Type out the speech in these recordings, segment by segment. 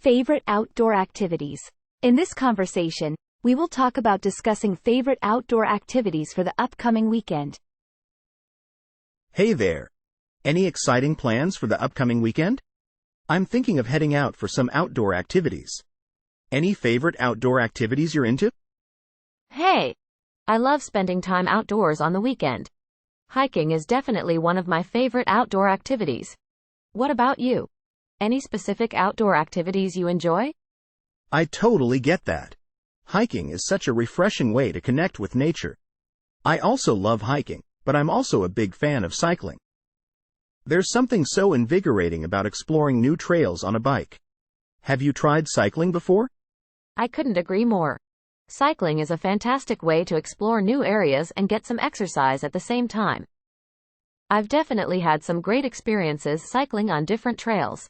Favorite outdoor activities. In this conversation, we will talk about discussing favorite outdoor activities for the upcoming weekend. Hey there. Any exciting plans for the upcoming weekend? I'm thinking of heading out for some outdoor activities. Any favorite outdoor activities you're into? Hey! I love spending time outdoors on the weekend. Hiking is definitely one of my favorite outdoor activities. What about you? Any specific outdoor activities you enjoy? I totally get that. Hiking is such a refreshing way to connect with nature. I also love hiking, but I'm also a big fan of cycling. There's something so invigorating about exploring new trails on a bike. Have you tried cycling before? I couldn't agree more. Cycling is a fantastic way to explore new areas and get some exercise at the same time. I've definitely had some great experiences cycling on different trails.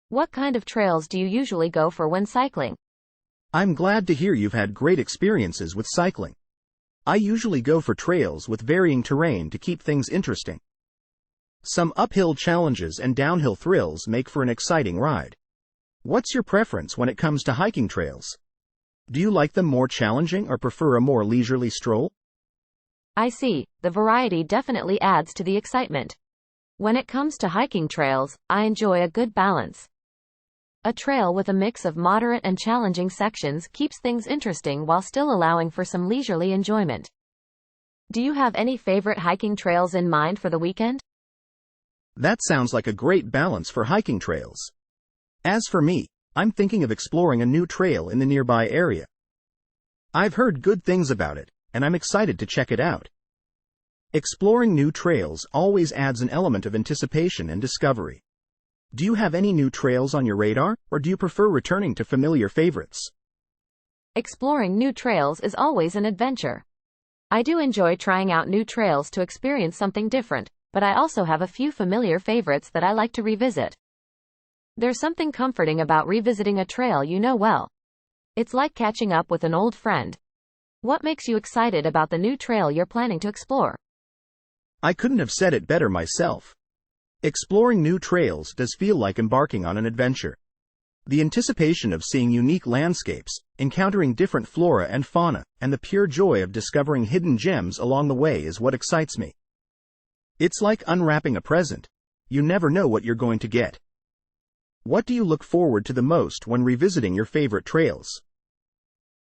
What kind of trails do you usually go for when cycling? I'm glad to hear you've had great experiences with cycling. I usually go for trails with varying terrain to keep things interesting. Some uphill challenges and downhill thrills make for an exciting ride. What's your preference when it comes to hiking trails? Do you like them more challenging or prefer a more leisurely stroll? I see, the variety definitely adds to the excitement. When it comes to hiking trails, I enjoy a good balance. A trail with a mix of moderate and challenging sections keeps things interesting while still allowing for some leisurely enjoyment. Do you have any favorite hiking trails in mind for the weekend? That sounds like a great balance for hiking trails. As for me, I'm thinking of exploring a new trail in the nearby area. I've heard good things about it, and I'm excited to check it out. Exploring new trails always adds an element of anticipation and discovery. Do you have any new trails on your radar, or do you prefer returning to familiar favorites? Exploring new trails is always an adventure. I do enjoy trying out new trails to experience something different, but I also have a few familiar favorites that I like to revisit. There's something comforting about revisiting a trail you know well. It's like catching up with an old friend. What makes you excited about the new trail you're planning to explore? I couldn't have said it better myself. Exploring new trails does feel like embarking on an adventure. The anticipation of seeing unique landscapes, encountering different flora and fauna, and the pure joy of discovering hidden gems along the way is what excites me. It's like unwrapping a present. You never know what you're going to get. What do you look forward to the most when revisiting your favorite trails?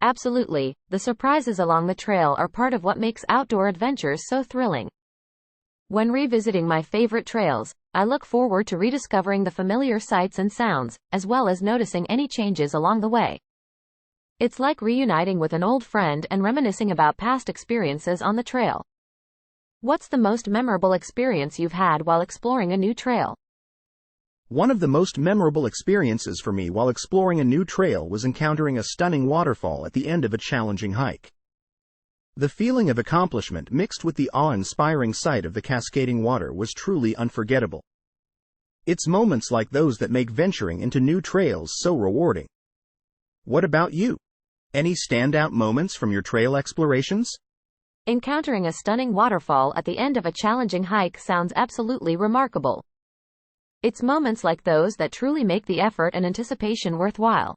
Absolutely, the surprises along the trail are part of what makes outdoor adventures so thrilling. When revisiting my favorite trails, I look forward to rediscovering the familiar sights and sounds, as well as noticing any changes along the way. It's like reuniting with an old friend and reminiscing about past experiences on the trail. What's the most memorable experience you've had while exploring a new trail? One of the most memorable experiences for me while exploring a new trail was encountering a stunning waterfall at the end of a challenging hike. The feeling of accomplishment mixed with the awe-inspiring sight of the cascading water was truly unforgettable. It's moments like those that make venturing into new trails so rewarding. What about you? Any standout moments from your trail explorations? Encountering a stunning waterfall at the end of a challenging hike sounds absolutely remarkable. It's moments like those that truly make the effort and anticipation worthwhile.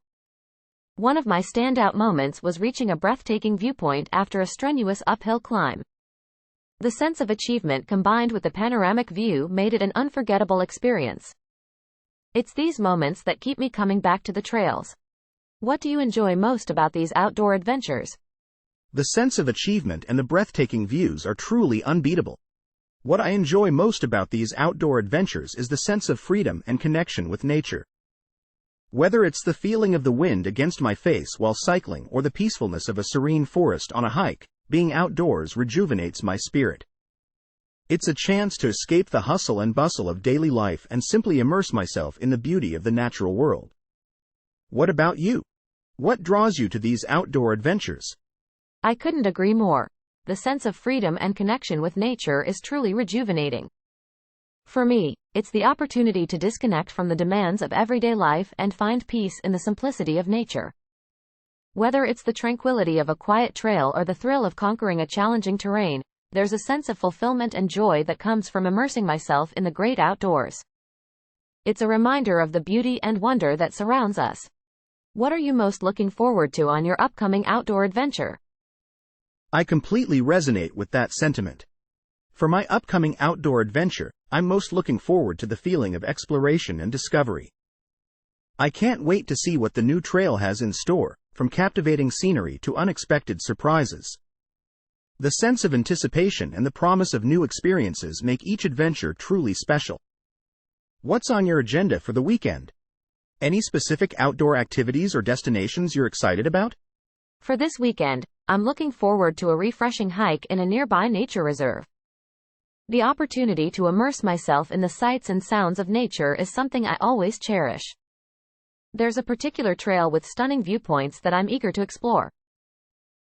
One of my standout moments was reaching a breathtaking viewpoint after a strenuous uphill climb. The sense of achievement combined with the panoramic view made it an unforgettable experience. It's these moments that keep me coming back to the trails. What do you enjoy most about these outdoor adventures? The sense of achievement and the breathtaking views are truly unbeatable. What I enjoy most about these outdoor adventures is the sense of freedom and connection with nature. Whether it's the feeling of the wind against my face while cycling or the peacefulness of a serene forest on a hike, being outdoors rejuvenates my spirit. It's a chance to escape the hustle and bustle of daily life and simply immerse myself in the beauty of the natural world. What about you? What draws you to these outdoor adventures? I couldn't agree more. The sense of freedom and connection with nature is truly rejuvenating. For me, it's the opportunity to disconnect from the demands of everyday life and find peace in the simplicity of nature. Whether it's the tranquility of a quiet trail or the thrill of conquering a challenging terrain, there's a sense of fulfillment and joy that comes from immersing myself in the great outdoors. It's a reminder of the beauty and wonder that surrounds us. What are you most looking forward to on your upcoming outdoor adventure? I completely resonate with that sentiment. For my upcoming outdoor adventure, I'm most looking forward to the feeling of exploration and discovery. I can't wait to see what the new trail has in store, from captivating scenery to unexpected surprises. The sense of anticipation and the promise of new experiences make each adventure truly special. What's on your agenda for the weekend? Any specific outdoor activities or destinations you're excited about? For this weekend, I'm looking forward to a refreshing hike in a nearby nature reserve. The opportunity to immerse myself in the sights and sounds of nature is something I always cherish. There's a particular trail with stunning viewpoints that I'm eager to explore.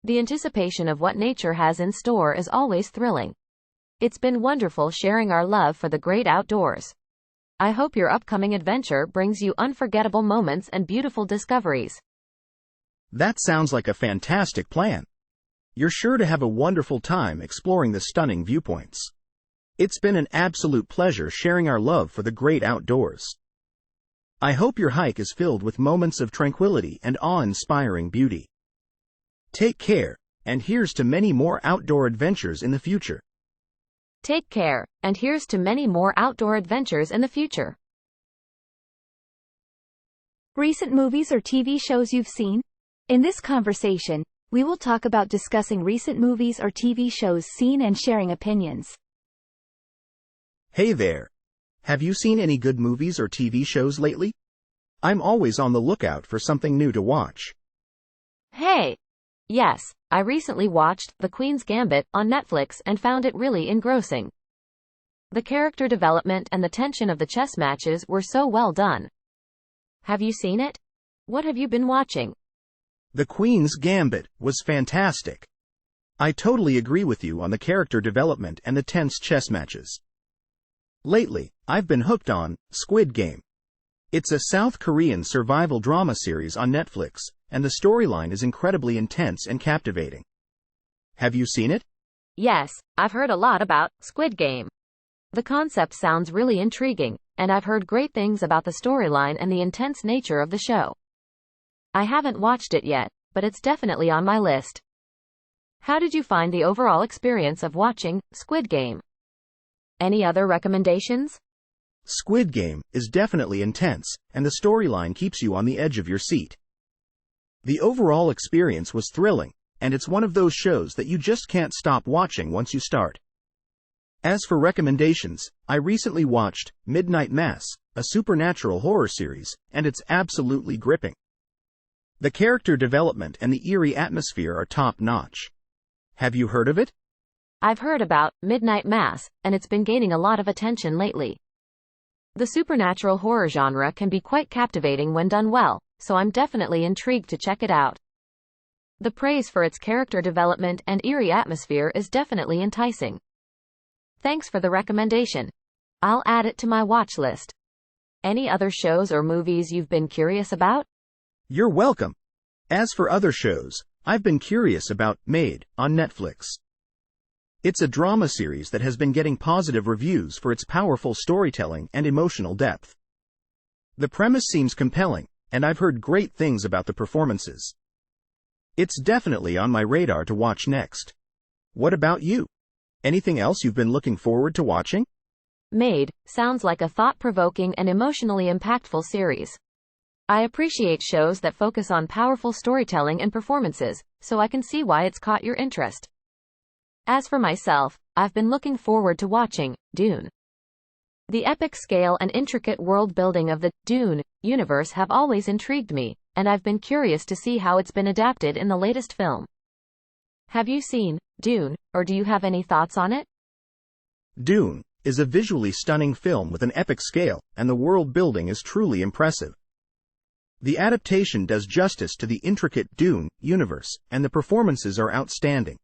The anticipation of what nature has in store is always thrilling. It's been wonderful sharing our love for the great outdoors. I hope your upcoming adventure brings you unforgettable moments and beautiful discoveries. That sounds like a fantastic plan. You're sure to have a wonderful time exploring the stunning viewpoints. It's been an absolute pleasure sharing our love for the great outdoors. I hope your hike is filled with moments of tranquility and awe-inspiring beauty. Take care, and here's to many more outdoor adventures in the future. Take care, and here's to many more outdoor adventures in the future. Recent movies or TV shows you've seen? In this conversation, we will talk about discussing recent movies or TV shows seen and sharing opinions. Hey there! Have you seen any good movies or TV shows lately? I'm always on the lookout for something new to watch. Hey! Yes, I recently watched The Queen's Gambit on Netflix and found it really engrossing. The character development and the tension of the chess matches were so well done. Have you seen it? What have you been watching? The Queen's Gambit was fantastic. I totally agree with you on the character development and the tense chess matches. Lately, I've been hooked on Squid Game. It's a South Korean survival drama series on Netflix, and the storyline is incredibly intense and captivating. Have you seen it? Yes, I've heard a lot about Squid Game. The concept sounds really intriguing, and I've heard great things about the storyline and the intense nature of the show. I haven't watched it yet, but it's definitely on my list. How did you find the overall experience of watching Squid Game? Any other recommendations? Squid Game is definitely intense, and the storyline keeps you on the edge of your seat. The overall experience was thrilling, and it's one of those shows that you just can't stop watching once you start. As for recommendations, I recently watched Midnight Mass, a supernatural horror series, and it's absolutely gripping. The character development and the eerie atmosphere are top-notch. Have you heard of it? I've heard about Midnight Mass, and it's been gaining a lot of attention lately. The supernatural horror genre can be quite captivating when done well, so I'm definitely intrigued to check it out. The praise for its character development and eerie atmosphere is definitely enticing. Thanks for the recommendation. I'll add it to my watch list. Any other shows or movies you've been curious about? You're welcome. As for other shows, I've been curious about Made on Netflix. It's a drama series that has been getting positive reviews for its powerful storytelling and emotional depth. The premise seems compelling, and I've heard great things about the performances. It's definitely on my radar to watch next. What about you? Anything else you've been looking forward to watching? Made sounds like a thought-provoking and emotionally impactful series. I appreciate shows that focus on powerful storytelling and performances, so I can see why it's caught your interest. As for myself, I've been looking forward to watching Dune. The epic scale and intricate world building of the Dune universe have always intrigued me, and I've been curious to see how it's been adapted in the latest film. Have you seen Dune, or do you have any thoughts on it? Dune is a visually stunning film with an epic scale, and the world building is truly impressive. The adaptation does justice to the intricate Dune universe, and the performances are outstanding.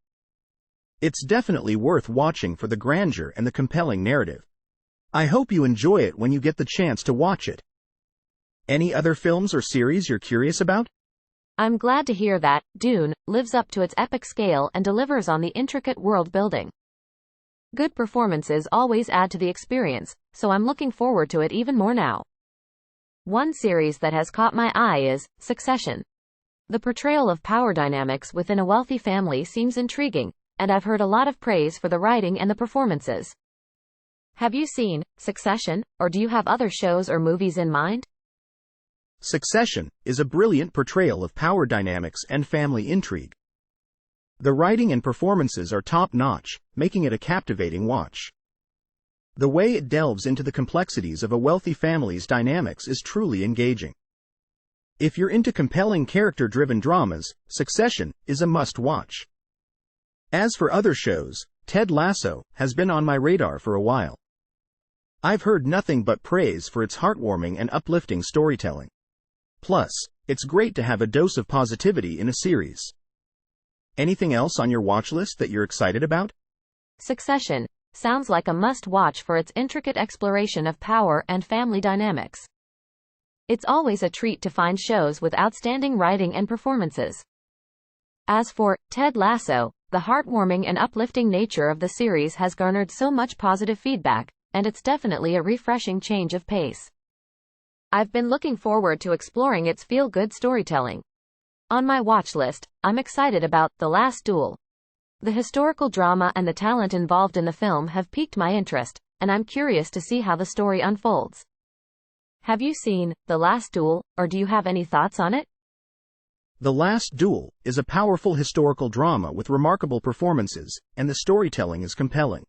It's definitely worth watching for the grandeur and the compelling narrative. I hope you enjoy it when you get the chance to watch it. Any other films or series you're curious about? I'm glad to hear that Dune lives up to its epic scale and delivers on the intricate world building. Good performances always add to the experience, so I'm looking forward to it even more now. One series that has caught my eye is Succession. The portrayal of power dynamics within a wealthy family seems intriguing, and I've heard a lot of praise for the writing and the performances. Have you seen Succession, or do you have other shows or movies in mind? Succession is a brilliant portrayal of power dynamics and family intrigue. The writing and performances are top-notch, making it a captivating watch. The way it delves into the complexities of a wealthy family's dynamics is truly engaging. If you're into compelling character-driven dramas, Succession is a must-watch. As for other shows, Ted Lasso has been on my radar for a while. I've heard nothing but praise for its heartwarming and uplifting storytelling. Plus, it's great to have a dose of positivity in a series. Anything else on your watch list that you're excited about? Succession sounds like a must-watch for its intricate exploration of power and family dynamics. It's always a treat to find shows with outstanding writing and performances. As for Ted Lasso, the heartwarming and uplifting nature of the series has garnered so much positive feedback, and it's definitely a refreshing change of pace. I've been looking forward to exploring its feel-good storytelling. On my watch list, I'm excited about The Last Duel. The historical drama and the talent involved in the film have piqued my interest, and I'm curious to see how the story unfolds. Have you seen The Last Duel, or do you have any thoughts on it? The Last Duel is a powerful historical drama with remarkable performances, and the storytelling is compelling.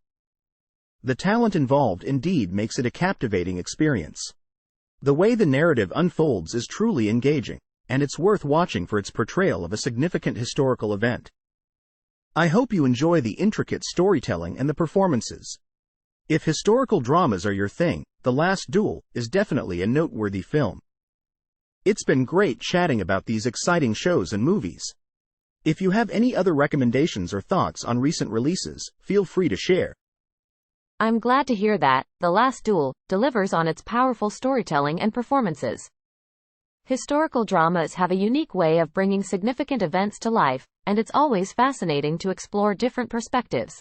The talent involved indeed makes it a captivating experience. The way the narrative unfolds is truly engaging, and it's worth watching for its portrayal of a significant historical event. I hope you enjoy the intricate storytelling and the performances. If historical dramas are your thing, The Last Duel is definitely a noteworthy film. It's been great chatting about these exciting shows and movies. If you have any other recommendations or thoughts on recent releases, feel free to share. I'm glad to hear that The Last Duel delivers on its powerful storytelling and performances. Historical dramas have a unique way of bringing significant events to life, and it's always fascinating to explore different perspectives.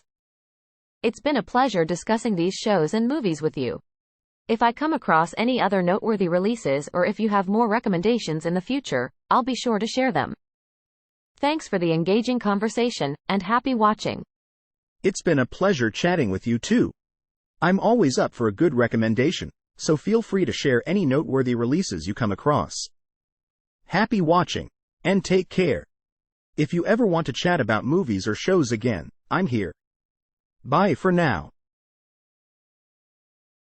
It's been a pleasure discussing these shows and movies with you. If I come across any other noteworthy releases or if you have more recommendations in the future, I'll be sure to share them. Thanks for the engaging conversation, and happy watching. It's been a pleasure chatting with you too. I'm always up for a good recommendation, so feel free to share any noteworthy releases you come across. Happy watching, and take care. If you ever want to chat about movies or shows again, I'm here. Bye for now.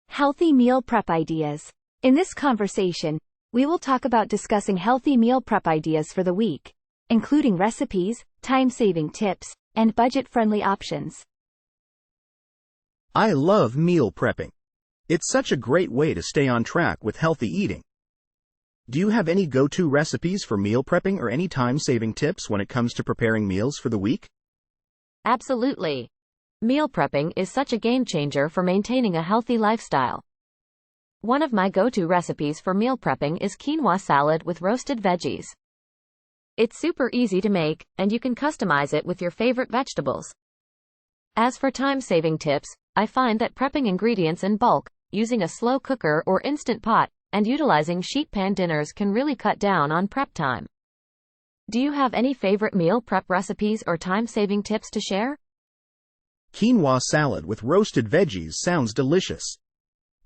Healthy meal prep ideas. In this conversation, we will talk about discussing healthy meal prep ideas for the week, including recipes, time-saving tips, and budget-friendly options. I love meal prepping. It's such a great way to stay on track with healthy eating. Do you have any go-to recipes for meal prepping or any time-saving tips when it comes to preparing meals for the week? Absolutely. Meal prepping is such a game changer for maintaining a healthy lifestyle. One of my go-to recipes for meal prepping is quinoa salad with roasted veggies. It's super easy to make, and you can customize it with your favorite vegetables. As for time-saving tips, I find that prepping ingredients in bulk, using a slow cooker or instant pot, and utilizing sheet pan dinners can really cut down on prep time. Do you have any favorite meal prep recipes or time-saving tips to share? Quinoa salad with roasted veggies sounds delicious.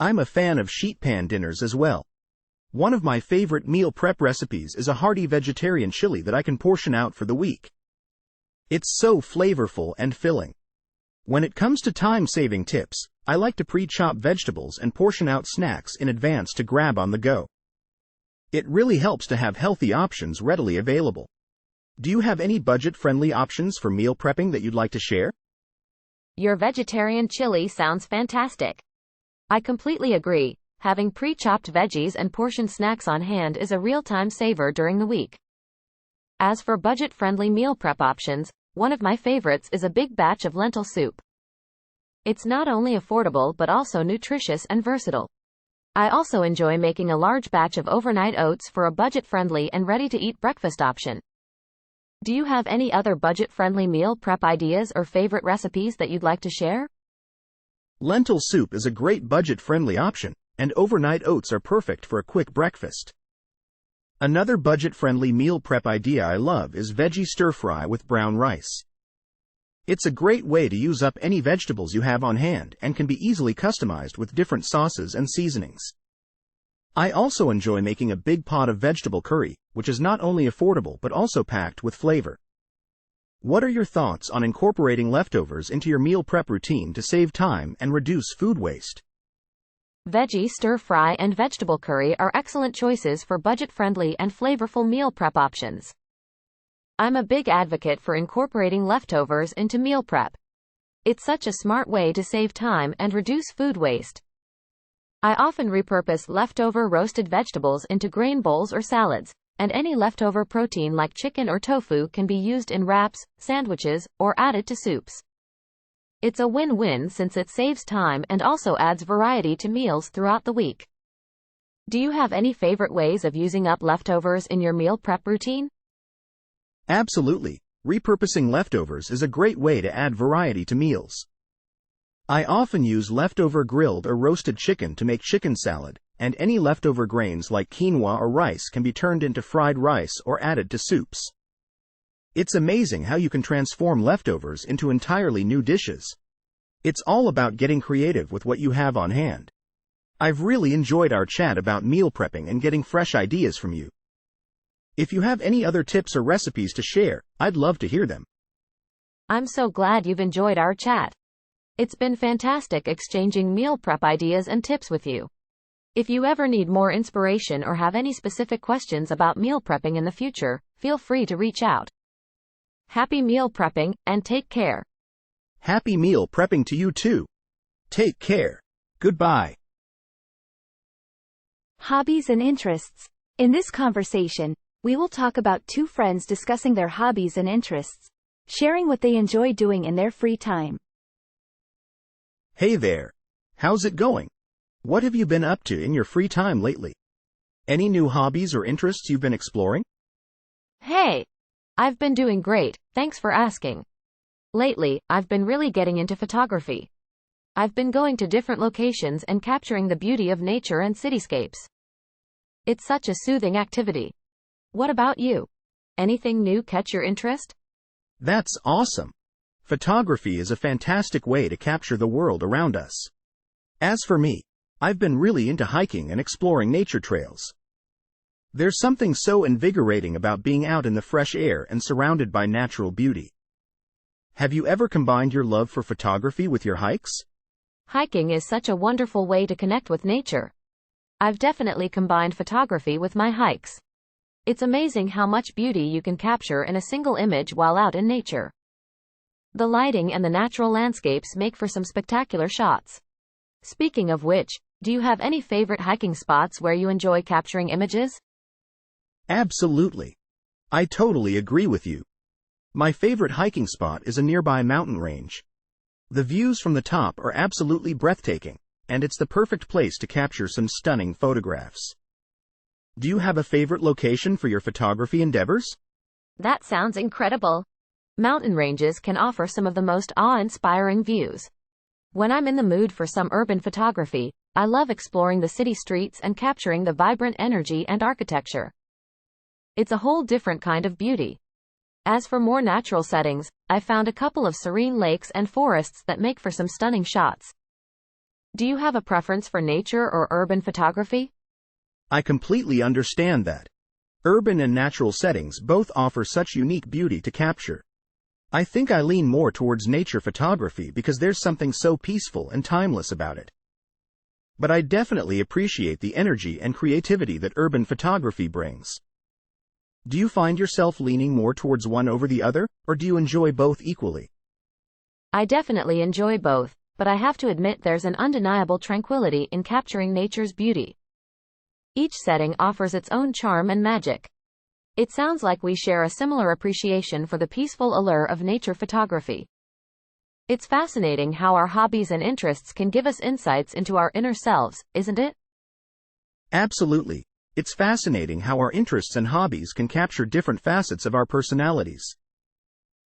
I'm a fan of sheet pan dinners as well. One of my favorite meal prep recipes is a hearty vegetarian chili that I can portion out for the week. It's so flavorful and filling. When it comes to time-saving tips, I like to pre-chop vegetables and portion out snacks in advance to grab on the go. It really helps to have healthy options readily available. Do you have any budget-friendly options for meal prepping that you'd like to share? Your vegetarian chili sounds fantastic. I completely agree. Having pre-chopped veggies and portioned snacks on hand is a real time saver during the week. As for budget-friendly meal prep options, one of my favorites is a big batch of lentil soup. It's not only affordable but also nutritious and versatile. I also enjoy making a large batch of overnight oats for a budget-friendly and ready-to-eat breakfast option. Do you have any other budget-friendly meal prep ideas or favorite recipes that you'd like to share? Lentil soup is a great budget-friendly option, and overnight oats are perfect for a quick breakfast. Another budget-friendly meal prep idea I love is veggie stir-fry with brown rice. It's a great way to use up any vegetables you have on hand and can be easily customized with different sauces and seasonings. I also enjoy making a big pot of vegetable curry, which is not only affordable but also packed with flavor. What are your thoughts on incorporating leftovers into your meal prep routine to save time and reduce food waste? Veggie stir-fry and vegetable curry are excellent choices for budget-friendly and flavorful meal prep options. I'm a big advocate for incorporating leftovers into meal prep. It's such a smart way to save time and reduce food waste. I often repurpose leftover roasted vegetables into grain bowls or salads, and any leftover protein like chicken or tofu can be used in wraps, sandwiches, or added to soups. It's a win-win since it saves time and also adds variety to meals throughout the week. Do you have any favorite ways of using up leftovers in your meal prep routine? Absolutely. Repurposing leftovers is a great way to add variety to meals. I often use leftover grilled or roasted chicken to make chicken salad, and any leftover grains like quinoa or rice can be turned into fried rice or added to soups. It's amazing how you can transform leftovers into entirely new dishes. It's all about getting creative with what you have on hand. I've really enjoyed our chat about meal prepping and getting fresh ideas from you. If you have any other tips or recipes to share, I'd love to hear them. I'm so glad you've enjoyed our chat. It's been fantastic exchanging meal prep ideas and tips with you. If you ever need more inspiration or have any specific questions about meal prepping in the future, feel free to reach out. Happy meal prepping, and take care. Happy meal prepping to you too. Take care. Goodbye. Hobbies and interests. In this conversation, we will talk about two friends discussing their hobbies and interests, sharing what they enjoy doing in their free time. Hey there. How's it going? What have you been up to in your free time lately? Any new hobbies or interests you've been exploring? Hey! I've been doing great, thanks for asking. Lately, I've been really getting into photography. I've been going to different locations and capturing the beauty of nature and cityscapes. It's such a soothing activity. What about you? Anything new catch your interest? That's awesome. Photography is a fantastic way to capture the world around us. As for me, I've been really into hiking and exploring nature trails. There's something so invigorating about being out in the fresh air and surrounded by natural beauty. Have you ever combined your love for photography with your hikes? Hiking is such a wonderful way to connect with nature. I've definitely combined photography with my hikes. It's amazing how much beauty you can capture in a single image while out in nature. The lighting and the natural landscapes make for some spectacular shots. Speaking of which, do you have any favorite hiking spots where you enjoy capturing images? Absolutely. I totally agree with you. My favorite hiking spot is a nearby mountain range. The views from the top are absolutely breathtaking, and it's the perfect place to capture some stunning photographs. Do you have a favorite location for your photography endeavors? That sounds incredible. Mountain ranges can offer some of the most awe-inspiring views. When I'm in the mood for some urban photography, I love exploring the city streets and capturing the vibrant energy and architecture. It's a whole different kind of beauty. As for more natural settings, I found a couple of serene lakes and forests that make for some stunning shots. Do you have a preference for nature or urban photography? I completely understand that. Urban and natural settings both offer such unique beauty to capture. I think I lean more towards nature photography because there's something so peaceful and timeless about it. But I definitely appreciate the energy and creativity that urban photography brings. Do you find yourself leaning more towards one over the other, or do you enjoy both equally? I definitely enjoy both, but I have to admit there's an undeniable tranquility in capturing nature's beauty. Each setting offers its own charm and magic. It sounds like we share a similar appreciation for the peaceful allure of nature photography. It's fascinating how our hobbies and interests can give us insights into our inner selves, isn't it? Absolutely. It's fascinating how our interests and hobbies can capture different facets of our personalities.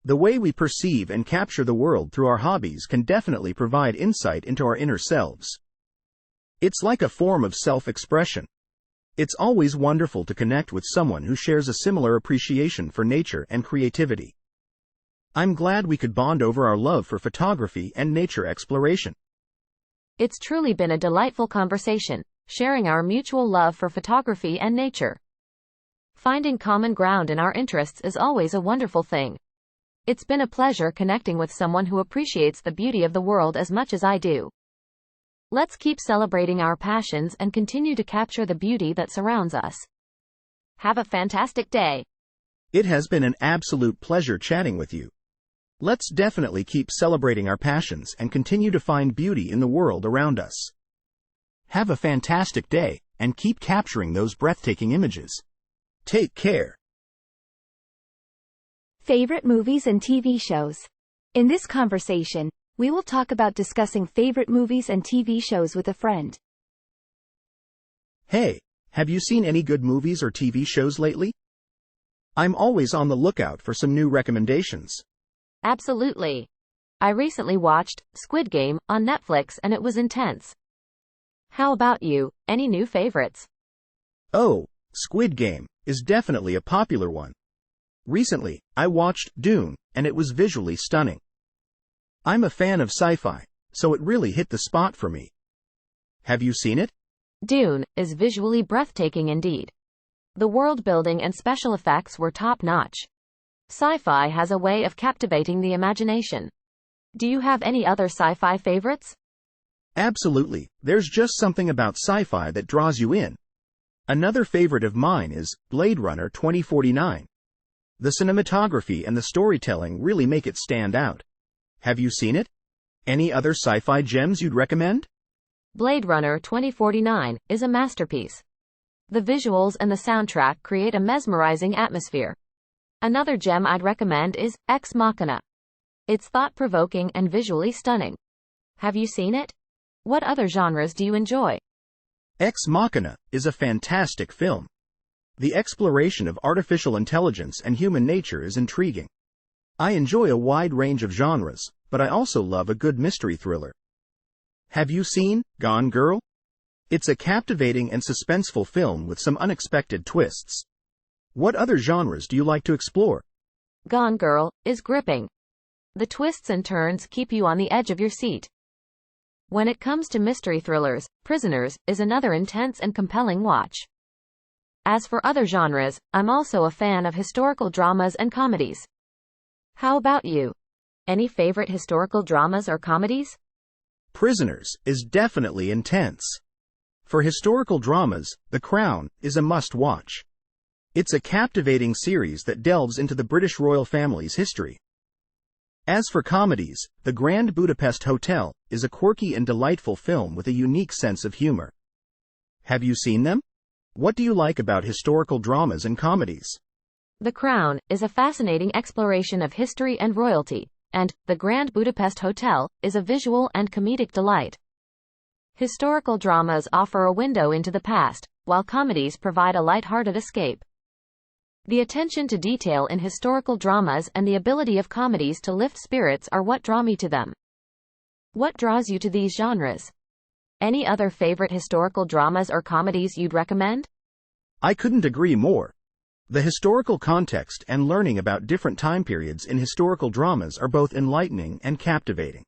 The way we perceive and capture the world through our hobbies can definitely provide insight into our inner selves. It's like a form of self-expression. It's always wonderful to connect with someone who shares a similar appreciation for nature and creativity. I'm glad we could bond over our love for photography and nature exploration. It's truly been a delightful conversation, sharing our mutual love for photography and nature. Finding common ground in our interests is always a wonderful thing. It's been a pleasure connecting with someone who appreciates the beauty of the world as much as I do. Let's keep celebrating our passions and continue to capture the beauty that surrounds us. Have a fantastic day. It has been an absolute pleasure chatting with you. Let's definitely keep celebrating our passions and continue to find beauty in the world around us. Have a fantastic day, and keep capturing those breathtaking images. Take care. Favorite movies and TV shows. In this conversation, we will talk about discussing favorite movies and TV shows with a friend. Hey, have you seen any good movies or TV shows lately? I'm always on the lookout for some new recommendations. Absolutely. I recently watched Squid Game on Netflix and it was intense. How about you? Any new favorites? Oh, Squid Game is definitely a popular one. Recently, I watched Dune, and it was visually stunning. I'm a fan of sci-fi, so it really hit the spot for me. Have you seen it? Dune is visually breathtaking indeed. The world building and special effects were top-notch. Sci-fi has a way of captivating the imagination. Do you have any other sci-fi favorites? Absolutely, there's just something about sci-fi that draws you in. Another favorite of mine is Blade Runner 2049. The cinematography and the storytelling really make it stand out. Have you seen it? Any other sci-fi gems you'd recommend? Blade Runner 2049 is a masterpiece. The visuals and the soundtrack create a mesmerizing atmosphere. Another gem I'd recommend is Ex Machina. It's thought-provoking and visually stunning. Have you seen it? What other genres do you enjoy? Ex Machina is a fantastic film. The exploration of artificial intelligence and human nature is intriguing. I enjoy a wide range of genres, but I also love a good mystery thriller. Have you seen Gone Girl? It's a captivating and suspenseful film with some unexpected twists. What other genres do you like to explore? Gone Girl is gripping. The twists and turns keep you on the edge of your seat. When it comes to mystery thrillers, Prisoners is another intense and compelling watch. As for other genres, I'm also a fan of historical dramas and comedies. How about you? Any favorite historical dramas or comedies? Prisoners is definitely intense. For historical dramas, The Crown is a must-watch. It's a captivating series that delves into the British royal family's history. As for comedies, The Grand Budapest Hotel is a quirky and delightful film with a unique sense of humor. Have you seen them? What do you like about historical dramas and comedies? The Crown is a fascinating exploration of history and royalty, and The Grand Budapest Hotel is a visual and comedic delight. Historical dramas offer a window into the past, while comedies provide a light-hearted escape. The attention to detail in historical dramas and the ability of comedies to lift spirits are what draw me to them. What draws you to these genres? Any other favorite historical dramas or comedies you'd recommend? I couldn't agree more. The historical context and learning about different time periods in historical dramas are both enlightening and captivating.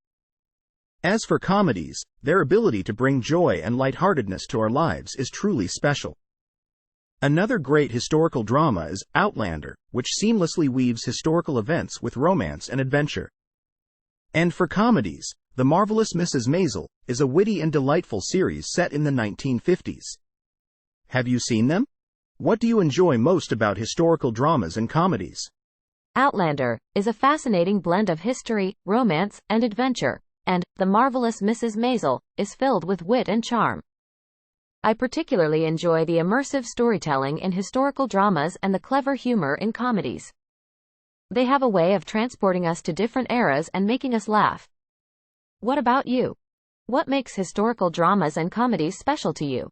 As for comedies, their ability to bring joy and lightheartedness to our lives is truly special. Another great historical drama is Outlander, which seamlessly weaves historical events with romance and adventure. And for comedies, The Marvelous Mrs. Maisel is a witty and delightful series set in the 1950s. Have you seen them? What do you enjoy most about historical dramas and comedies? Outlander is a fascinating blend of history, romance, and adventure, and The Marvelous Mrs. Maisel is filled with wit and charm. I particularly enjoy the immersive storytelling in historical dramas and the clever humor in comedies. They have a way of transporting us to different eras and making us laugh. What about you? What makes historical dramas and comedies special to you?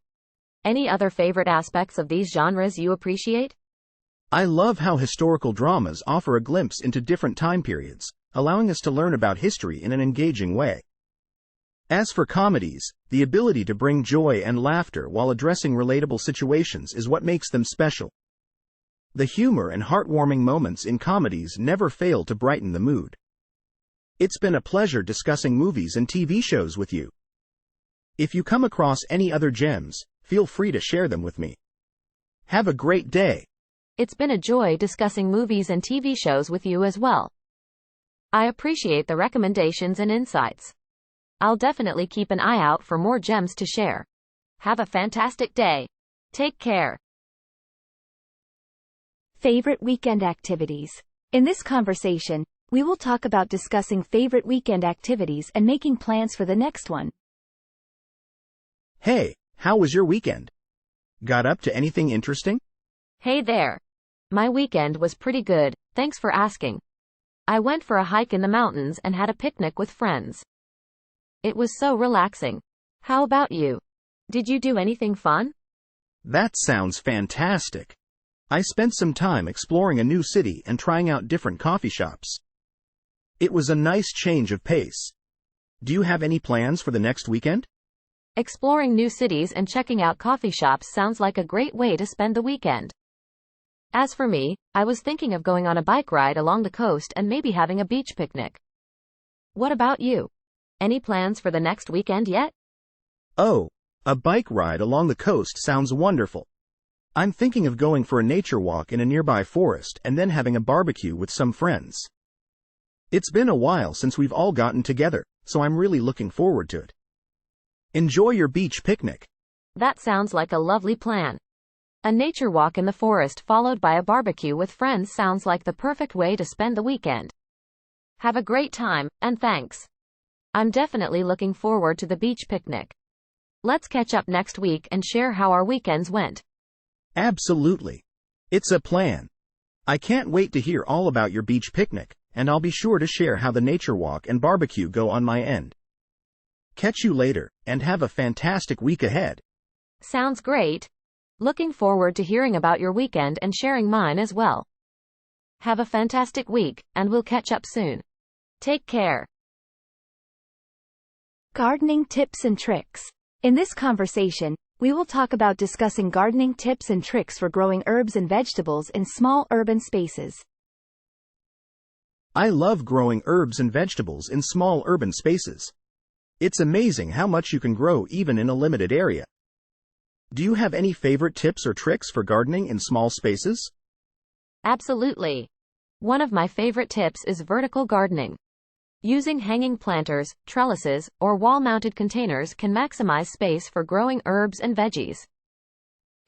Any other favorite aspects of these genres you appreciate? I love how historical dramas offer a glimpse into different time periods, allowing us to learn about history in an engaging way. As for comedies, the ability to bring joy and laughter while addressing relatable situations is what makes them special. The humor and heartwarming moments in comedies never fail to brighten the mood. It's been a pleasure discussing movies and TV shows with you. If you come across any other gems, feel free to share them with me. Have a great day. It's been a joy discussing movies and TV shows with you as well. I appreciate the recommendations and insights. I'll definitely keep an eye out for more gems to share. Have a fantastic day. Take care. Favorite weekend activities. In this conversation, we will talk about discussing favorite weekend activities and making plans for the next one. Hey, how was your weekend? Got up to anything interesting? Hey there. My weekend was pretty good, thanks for asking. I went for a hike in the mountains and had a picnic with friends. It was so relaxing. How about you? Did you do anything fun? That sounds fantastic. I spent some time exploring a new city and trying out different coffee shops. It was a nice change of pace. Do you have any plans for the next weekend? Exploring new cities and checking out coffee shops sounds like a great way to spend the weekend. As for me, I was thinking of going on a bike ride along the coast and maybe having a beach picnic. What about you? Any plans for the next weekend yet? Oh, a bike ride along the coast sounds wonderful. I'm thinking of going for a nature walk in a nearby forest and then having a barbecue with some friends. It's been a while since we've all gotten together, so I'm really looking forward to it. Enjoy your beach picnic. That sounds like a lovely plan. A nature walk in the forest followed by a barbecue with friends sounds like the perfect way to spend the weekend. Have a great time, and thanks. I'm definitely looking forward to the beach picnic. Let's catch up next week and share how our weekends went. Absolutely. It's a plan. I can't wait to hear all about your beach picnic, and I'll be sure to share how the nature walk and barbecue go on my end. Catch you later, and have a fantastic week ahead. Sounds great. Looking forward to hearing about your weekend and sharing mine as well. Have a fantastic week, and we'll catch up soon. Take care. Gardening tips and tricks. In this conversation, we will talk about discussing gardening tips and tricks for growing herbs and vegetables in small urban spaces. I love growing herbs and vegetables in small urban spaces. It's amazing how much you can grow even in a limited area. Do you have any favorite tips or tricks for gardening in small spaces? Absolutely. One of my favorite tips is vertical gardening. Using hanging planters, trellises, or wall-mounted containers can maximize space for growing herbs and veggies.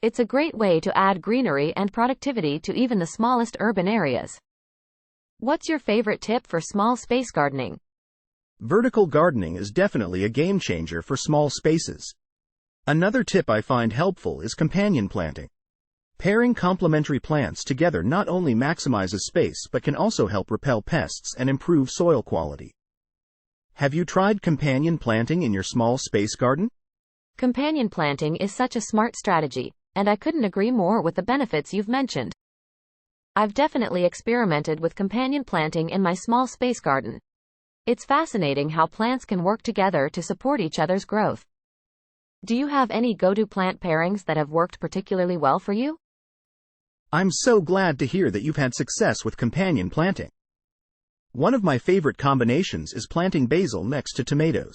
It's a great way to add greenery and productivity to even the smallest urban areas. What's your favorite tip for small space gardening? Vertical gardening is definitely a game changer for small spaces. Another tip I find helpful is companion planting. Pairing complementary plants together not only maximizes space but can also help repel pests and improve soil quality. Have you tried companion planting in your small space garden? Companion planting is such a smart strategy, and I couldn't agree more with the benefits you've mentioned. I've definitely experimented with companion planting in my small space garden. It's fascinating how plants can work together to support each other's growth. Do you have any go-to plant pairings that have worked particularly well for you? I'm so glad to hear that you've had success with companion planting. One of my favorite combinations is planting basil next to tomatoes.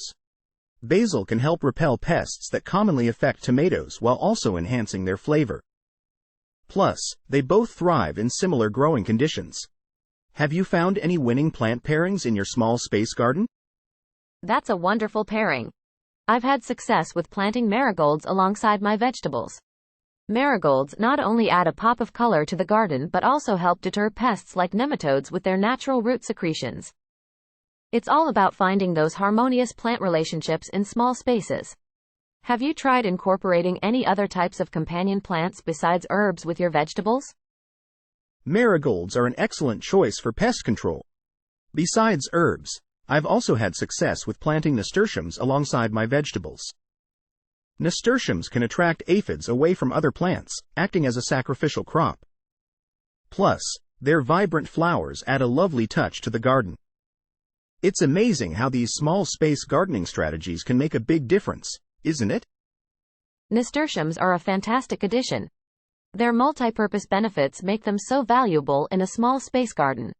Basil can help repel pests that commonly affect tomatoes while also enhancing their flavor. Plus, they both thrive in similar growing conditions. Have you found any winning plant pairings in your small space garden? That's a wonderful pairing. I've had success with planting marigolds alongside my vegetables. Marigolds not only add a pop of color to the garden but also help deter pests like nematodes with their natural root secretions. It's all about finding those harmonious plant relationships in small spaces. Have you tried incorporating any other types of companion plants besides herbs with your vegetables? Marigolds are an excellent choice for pest control. Besides herbs, I've also had success with planting nasturtiums alongside my vegetables. Nasturtiums can attract aphids away from other plants, acting as a sacrificial crop. Plus, their vibrant flowers add a lovely touch to the garden. It's amazing how these small space gardening strategies can make a big difference, isn't it? Nasturtiums are a fantastic addition. Their multi-purpose benefits make them so valuable in a small space garden.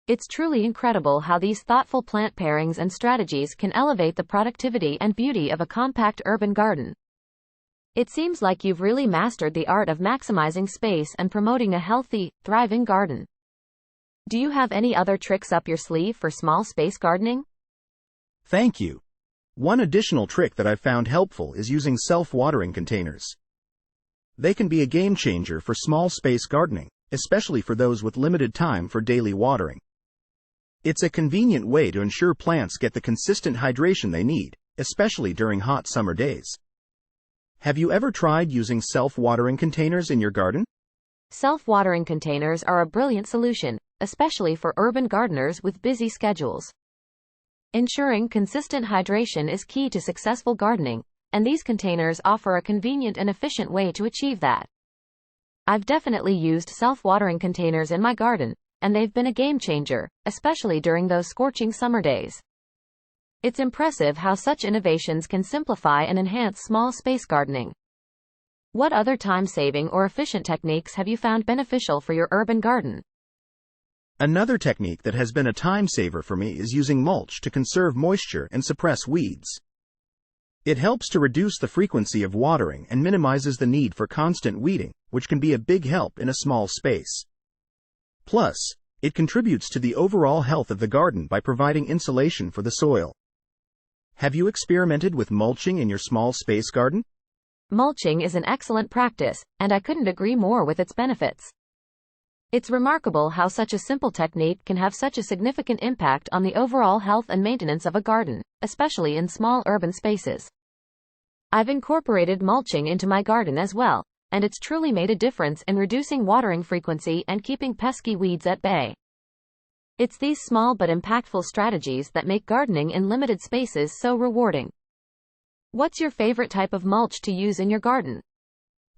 It's truly incredible how these thoughtful plant pairings and strategies can elevate the productivity and beauty of a compact urban garden. It seems like you've really mastered the art of maximizing space and promoting a healthy, thriving garden. Do you have any other tricks up your sleeve for small space gardening? Thank you. One additional trick that I've found helpful is using self-watering containers. They can be a game changer for small space gardening, especially for those with limited time for daily watering. It's a convenient way to ensure plants get the consistent hydration they need, especially during hot summer days. Have you ever tried using self-watering containers in your garden? Self-watering containers are a brilliant solution, especially for urban gardeners with busy schedules. Ensuring consistent hydration is key to successful gardening, and these containers offer a convenient and efficient way to achieve that. I've definitely used self-watering containers in my garden, and they've been a game changer, especially during those scorching summer days. It's impressive how such innovations can simplify and enhance small space gardening. What other time-saving or efficient techniques have you found beneficial for your urban garden? Another technique that has been a time saver for me is using mulch to conserve moisture and suppress weeds. It helps to reduce the frequency of watering and minimizes the need for constant weeding, which can be a big help in a small space. Plus, it contributes to the overall health of the garden by providing insulation for the soil. Have you experimented with mulching in your small space garden? Mulching is an excellent practice, and I couldn't agree more with its benefits. It's remarkable how such a simple technique can have such a significant impact on the overall health and maintenance of a garden, especially in small urban spaces. I've incorporated mulching into my garden as well, and it's truly made a difference in reducing watering frequency and keeping pesky weeds at bay. It's these small but impactful strategies that make gardening in limited spaces so rewarding. What's your favorite type of mulch to use in your garden?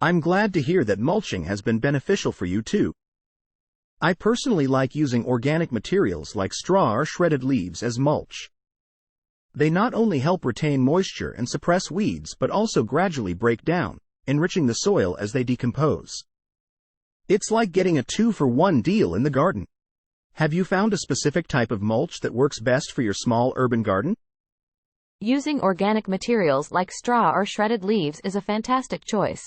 I'm glad to hear that mulching has been beneficial for you too. I personally like using organic materials like straw or shredded leaves as mulch. They not only help retain moisture and suppress weeds but also gradually break down, enriching the soil as they decompose. It's like getting a 2-for-1 deal in the garden. Have you found a specific type of mulch that works best for your small urban garden? Using organic materials like straw or shredded leaves is a fantastic choice.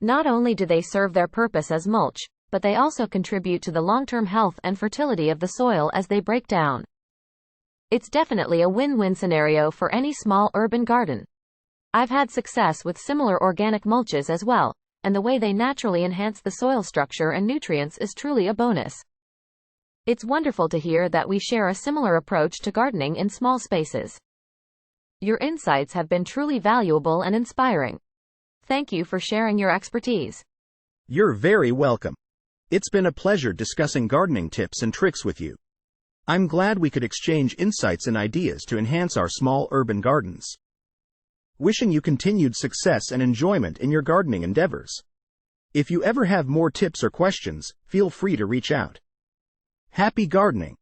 Not only do they serve their purpose as mulch, but they also contribute to the long-term health and fertility of the soil as they break down. It's definitely a win-win scenario for any small urban garden. I've had success with similar organic mulches as well, and the way they naturally enhance the soil structure and nutrients is truly a bonus. It's wonderful to hear that we share a similar approach to gardening in small spaces. Your insights have been truly valuable and inspiring. Thank you for sharing your expertise. You're very welcome. It's been a pleasure discussing gardening tips and tricks with you. I'm glad we could exchange insights and ideas to enhance our small urban gardens. Wishing you continued success and enjoyment in your gardening endeavors. If you ever have more tips or questions, feel free to reach out. Happy gardening!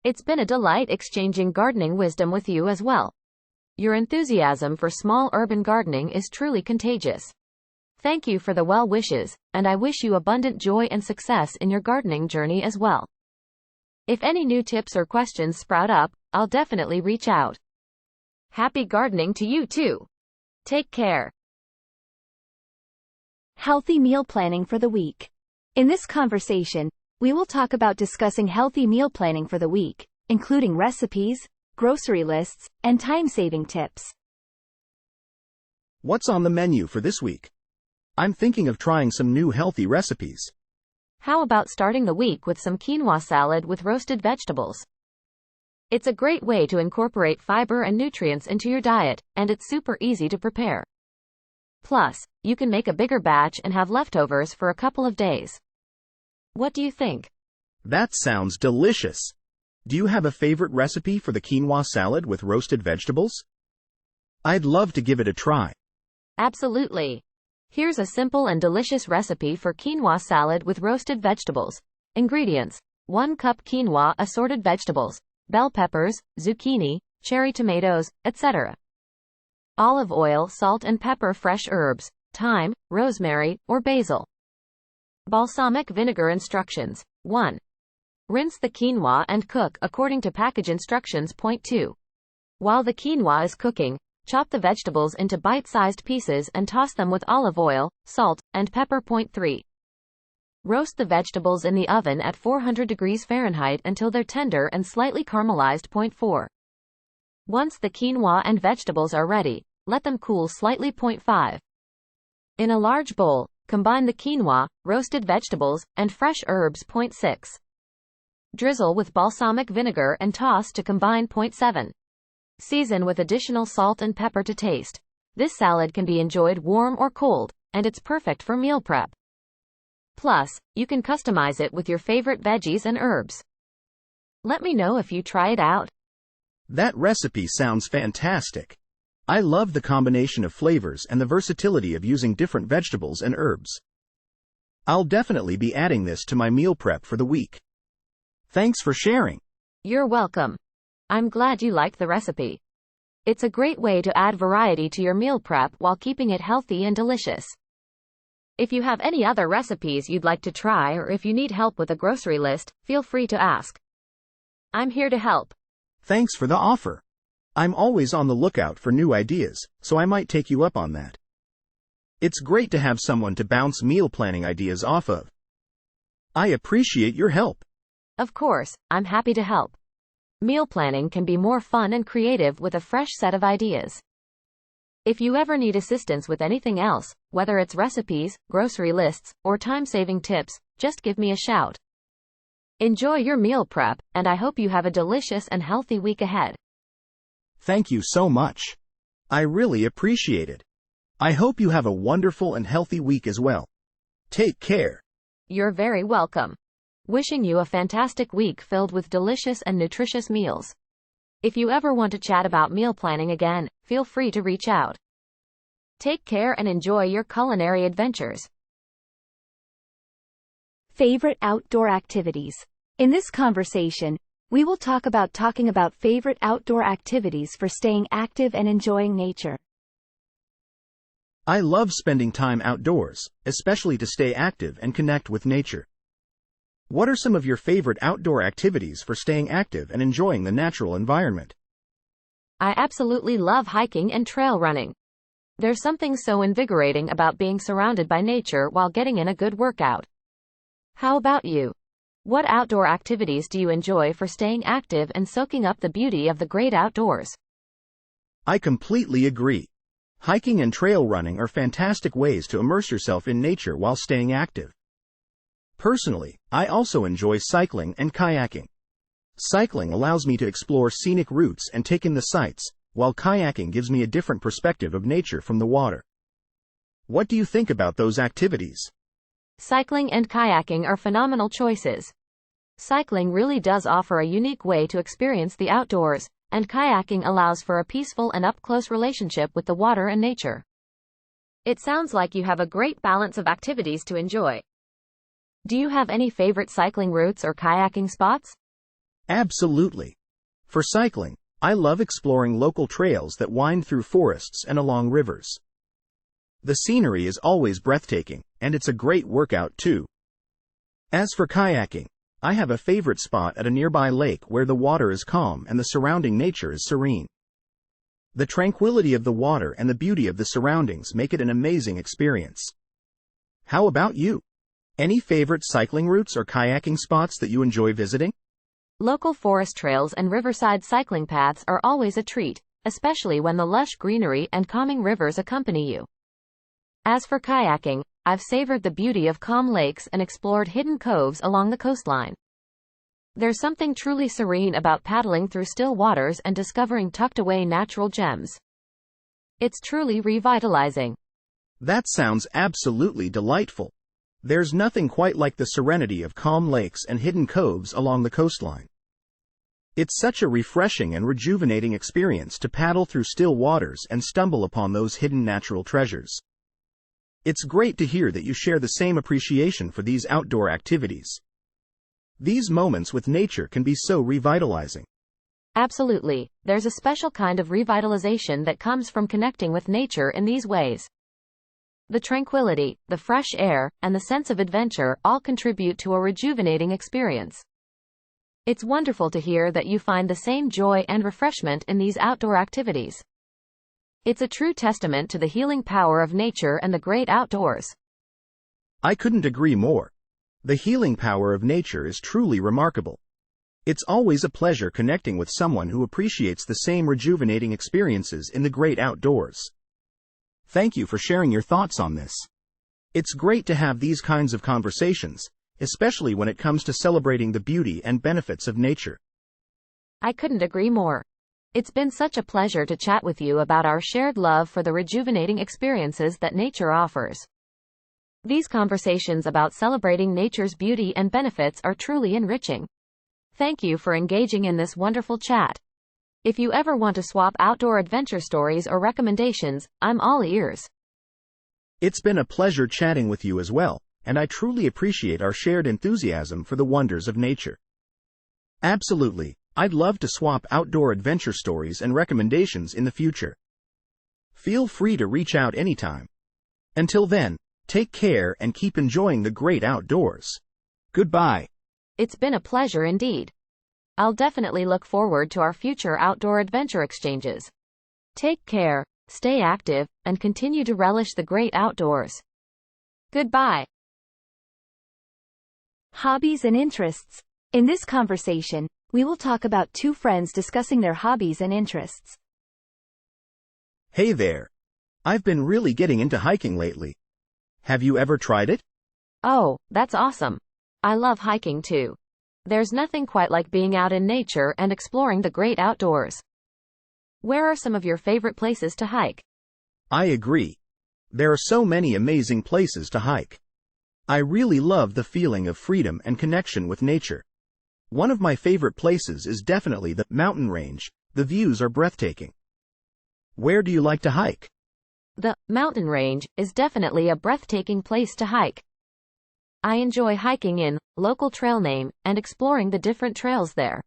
It's been a delight exchanging gardening wisdom with you as well. Your enthusiasm for small urban gardening is truly contagious. Thank you for the well wishes, and I wish you abundant joy and success in your gardening journey as well. If any new tips or questions sprout up, I'll definitely reach out. Happy gardening to you too. Take care. Healthy meal planning for the week. In this conversation, we will talk about discussing healthy meal planning for the week, including recipes, grocery lists, and time-saving tips. What's on the menu for this week? I'm thinking of trying some new healthy recipes. How about starting the week with some quinoa salad with roasted vegetables? It's a great way to incorporate fiber and nutrients into your diet, and it's super easy to prepare. Plus, you can make a bigger batch and have leftovers for a couple of days. What do you think? That sounds delicious. Do you have a favorite recipe for the quinoa salad with roasted vegetables? I'd love to give it a try. Absolutely. Here's a simple and delicious recipe for quinoa salad with roasted vegetables. Ingredients: 1 cup quinoa assorted vegetables, bell peppers, zucchini, cherry tomatoes, etc. Olive oil, salt and pepper, fresh herbs, thyme, rosemary, or basil. Balsamic vinegar instructions. 1. Rinse the quinoa and cook according to package instructions. Point 2. While the quinoa is cooking, chop the vegetables into bite-sized pieces and toss them with olive oil, salt, and pepper. Point 3. Roast the vegetables in the oven at 400 degrees Fahrenheit until they're tender and slightly caramelized. Point 4. Once the quinoa and vegetables are ready, let them cool slightly. Point 5. In a large bowl, combine the quinoa, roasted vegetables, and fresh herbs. Point 6. Drizzle with balsamic vinegar and toss to combine. Point 7. Season with additional salt and pepper to taste. This salad can be enjoyed warm or cold, and it's perfect for meal prep. Plus, you can customize it with your favorite veggies and herbs. Let me know if you try it out. That recipe sounds fantastic. I love the combination of flavors and the versatility of using different vegetables and herbs. I'll definitely be adding this to my meal prep for the week. Thanks for sharing. You're welcome. I'm glad you liked the recipe. It's a great way to add variety to your meal prep while keeping it healthy and delicious. If you have any other recipes you'd like to try, or if you need help with a grocery list, feel free to ask. I'm here to help. Thanks for the offer. I'm always on the lookout for new ideas, so I might take you up on that. It's great to have someone to bounce meal planning ideas off of. I appreciate your help. Of course, I'm happy to help. Meal planning can be more fun and creative with a fresh set of ideas. If you ever need assistance with anything else, whether it's recipes, grocery lists, or time-saving tips, just give me a shout. Enjoy your meal prep, and I hope you have a delicious and healthy week ahead. Thank you so much. I really appreciate it. I hope you have a wonderful and healthy week as well. Take care. You're very welcome. Wishing you a fantastic week filled with delicious and nutritious meals. If you ever want to chat about meal planning again, feel free to reach out. Take care and enjoy your culinary adventures. Favorite outdoor activities. In this conversation, we will talk about favorite outdoor activities for staying active and enjoying nature. I love spending time outdoors, especially to stay active and connect with nature. What are some of your favorite outdoor activities for staying active and enjoying the natural environment? I absolutely love hiking and trail running. There's something so invigorating about being surrounded by nature while getting in a good workout. How about you? What outdoor activities do you enjoy for staying active and soaking up the beauty of the great outdoors? I completely agree. Hiking and trail running are fantastic ways to immerse yourself in nature while staying active. Personally, I also enjoy cycling and kayaking. Cycling allows me to explore scenic routes and take in the sights, while kayaking gives me a different perspective of nature from the water. What do you think about those activities? Cycling and kayaking are phenomenal choices. Cycling really does offer a unique way to experience the outdoors, and kayaking allows for a peaceful and up-close relationship with the water and nature. It sounds like you have a great balance of activities to enjoy. Do you have any favorite cycling routes or kayaking spots? Absolutely. For cycling, I love exploring local trails that wind through forests and along rivers. The scenery is always breathtaking, and it's a great workout too. As for kayaking, I have a favorite spot at a nearby lake where the water is calm and the surrounding nature is serene. The tranquility of the water and the beauty of the surroundings make it an amazing experience. How about you? Any favorite cycling routes or kayaking spots that you enjoy visiting? Local forest trails and riverside cycling paths are always a treat, especially when the lush greenery and calming rivers accompany you. As for kayaking, I've savored the beauty of calm lakes and explored hidden coves along the coastline. There's something truly serene about paddling through still waters and discovering tucked-away natural gems. It's truly revitalizing. That sounds absolutely delightful. There's nothing quite like the serenity of calm lakes and hidden coves along the coastline. It's such a refreshing and rejuvenating experience to paddle through still waters and stumble upon those hidden natural treasures. It's great to hear that you share the same appreciation for these outdoor activities. These moments with nature can be so revitalizing. Absolutely. There's a special kind of revitalization that comes from connecting with nature in these ways. The tranquility, the fresh air, and the sense of adventure all contribute to a rejuvenating experience. It's wonderful to hear that you find the same joy and refreshment in these outdoor activities. It's a true testament to the healing power of nature and the great outdoors. I couldn't agree more. The healing power of nature is truly remarkable. It's always a pleasure connecting with someone who appreciates the same rejuvenating experiences in the great outdoors. Thank you for sharing your thoughts on this. It's great to have these kinds of conversations, especially when it comes to celebrating the beauty and benefits of nature. I couldn't agree more. It's been such a pleasure to chat with you about our shared love for the rejuvenating experiences that nature offers. These conversations about celebrating nature's beauty and benefits are truly enriching. Thank you for engaging in this wonderful chat. If you ever want to swap outdoor adventure stories or recommendations, I'm all ears. It's been a pleasure chatting with you as well, and I truly appreciate our shared enthusiasm for the wonders of nature. Absolutely, I'd love to swap outdoor adventure stories and recommendations in the future. Feel free to reach out anytime. Until then, take care and keep enjoying the great outdoors. Goodbye. It's been a pleasure indeed. I'll definitely look forward to our future outdoor adventure exchanges. Take care, stay active, and continue to relish the great outdoors. Goodbye. Hobbies and interests. In this conversation, we will talk about two friends discussing their hobbies and interests. Hey there. I've been really getting into hiking lately. Have you ever tried it? Oh, that's awesome. I love hiking too. There's nothing quite like being out in nature and exploring the great outdoors. Where are some of your favorite places to hike? I agree. There are so many amazing places to hike. I really love the feeling of freedom and connection with nature. One of my favorite places is definitely the mountain range. The views are breathtaking. Where do you like to hike? The mountain range is definitely a breathtaking place to hike. I enjoy hiking in local trail name and exploring the different trails there.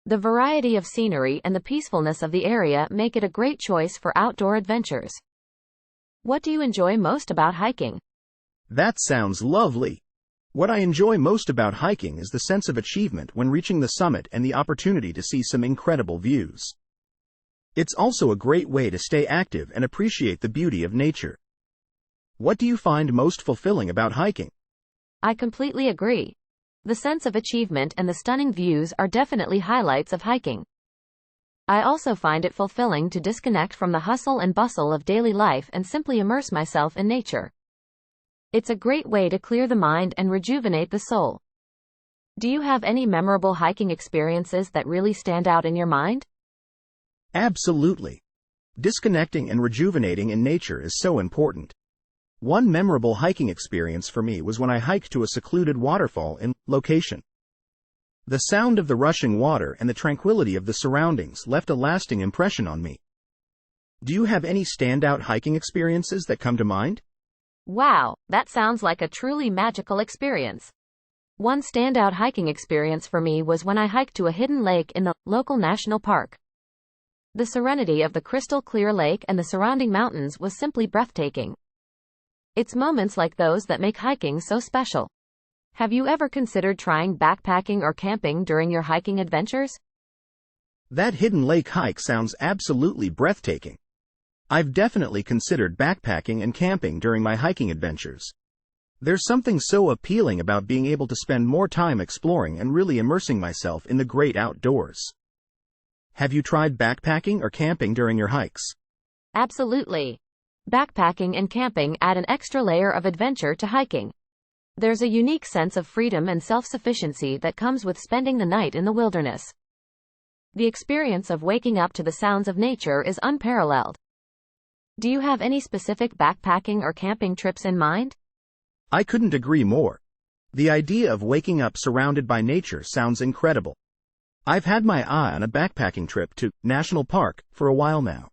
The variety of scenery and the peacefulness of the area make it a great choice for outdoor adventures. What do you enjoy most about hiking? That sounds lovely. What I enjoy most about hiking is the sense of achievement when reaching the summit and the opportunity to see some incredible views. It's also a great way to stay active and appreciate the beauty of nature. What do you find most fulfilling about hiking? I completely agree. The sense of achievement and the stunning views are definitely highlights of hiking. I also find it fulfilling to disconnect from the hustle and bustle of daily life and simply immerse myself in nature. It's a great way to clear the mind and rejuvenate the soul. Do you have any memorable hiking experiences that really stand out in your mind? Absolutely. Disconnecting and rejuvenating in nature is so important. One memorable hiking experience for me was when I hiked to a secluded waterfall in location. The sound of the rushing water and the tranquility of the surroundings left a lasting impression on me. Do you have any standout hiking experiences that come to mind? Wow, that sounds like a truly magical experience. One standout hiking experience for me was when I hiked to a hidden lake in the local national park. The serenity of the crystal clear lake and the surrounding mountains was simply breathtaking. It's moments like those that make hiking so special. Have you ever considered trying backpacking or camping during your hiking adventures? That hidden lake hike sounds absolutely breathtaking. I've definitely considered backpacking and camping during my hiking adventures. There's something so appealing about being able to spend more time exploring and really immersing myself in the great outdoors. Have you tried backpacking or camping during your hikes? Absolutely. Backpacking and camping add an extra layer of adventure to hiking. There's a unique sense of freedom and self-sufficiency that comes with spending the night in the wilderness. The experience of waking up to the sounds of nature is unparalleled. Do you have any specific backpacking or camping trips in mind? I couldn't agree more. The idea of waking up surrounded by nature sounds incredible. I've had my eye on a backpacking trip to National Park for a while now.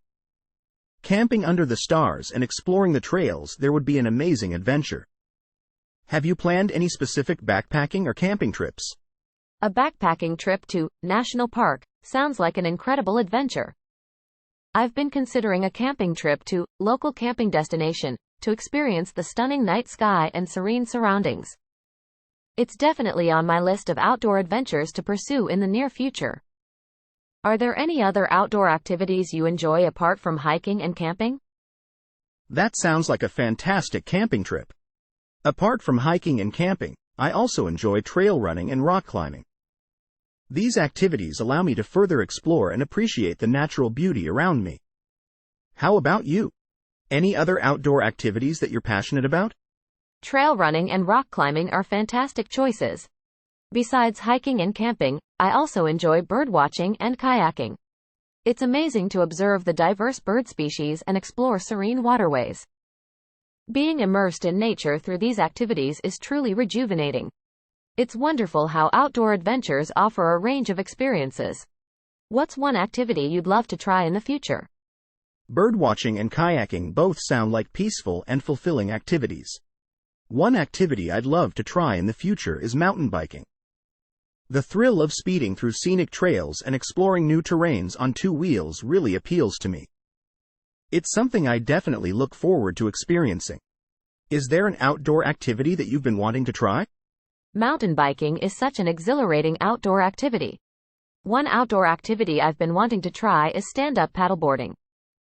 Camping under the stars and exploring the trails there would be an amazing adventure. Have you planned any specific backpacking or camping trips? A backpacking trip to National Park Sounds like an incredible adventure. I've been considering a camping trip to local camping destination to experience the stunning night sky and serene surroundings. It's definitely on my list of outdoor adventures to pursue in the near future. Are there any other outdoor activities you enjoy apart from hiking and camping? That sounds like a fantastic camping trip. Apart from hiking and camping, I also enjoy trail running and rock climbing. These activities allow me to further explore and appreciate the natural beauty around me. How about you? Any other outdoor activities that you're passionate about? Trail running and rock climbing are fantastic choices. Besides hiking and camping, I also enjoy bird watching and kayaking. It's amazing to observe the diverse bird species and explore serene waterways. Being immersed in nature through these activities is truly rejuvenating. It's wonderful how outdoor adventures offer a range of experiences. What's one activity you'd love to try in the future? Birdwatching and kayaking both sound like peaceful and fulfilling activities. One activity I'd love to try in the future is mountain biking. The thrill of speeding through scenic trails and exploring new terrains on two wheels really appeals to me. It's something I definitely look forward to experiencing. Is there an outdoor activity that you've been wanting to try? Mountain biking is such an exhilarating outdoor activity. One outdoor activity I've been wanting to try is stand-up paddleboarding.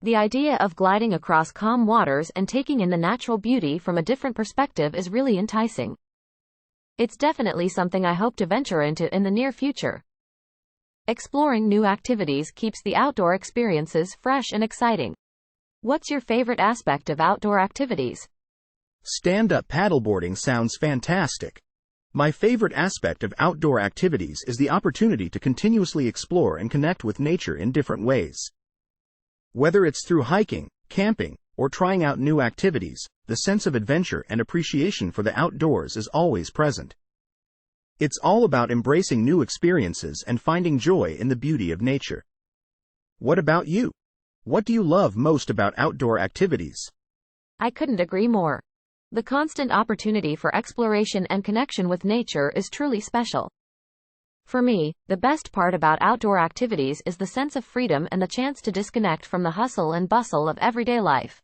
The idea of gliding across calm waters and taking in the natural beauty from a different perspective is really enticing. It's definitely something I hope to venture into in the near future. Exploring new activities keeps the outdoor experiences fresh and exciting. What's your favorite aspect of outdoor activities? Stand-up paddleboarding sounds fantastic. My favorite aspect of outdoor activities is the opportunity to continuously explore and connect with nature in different ways. Whether it's through hiking, camping, or trying out new activities, the sense of adventure and appreciation for the outdoors is always present. It's all about embracing new experiences and finding joy in the beauty of nature. What about you? What do you love most about outdoor activities? I couldn't agree more. The constant opportunity for exploration and connection with nature is truly special. For me, the best part about outdoor activities is the sense of freedom and the chance to disconnect from the hustle and bustle of everyday life.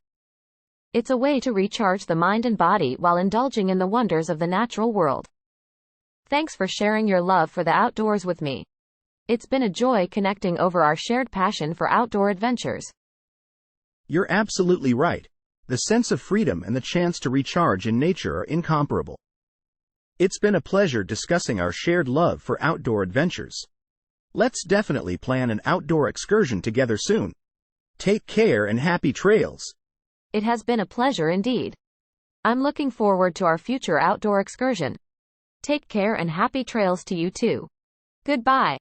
It's a way to recharge the mind and body while indulging in the wonders of the natural world. Thanks for sharing your love for the outdoors with me. It's been a joy connecting over our shared passion for outdoor adventures. You're absolutely right. The sense of freedom and the chance to recharge in nature are incomparable. It's been a pleasure discussing our shared love for outdoor adventures. Let's definitely plan an outdoor excursion together soon. Take care and happy trails. It has been a pleasure indeed. I'm looking forward to our future outdoor excursion. Take care and happy trails to you too. Goodbye.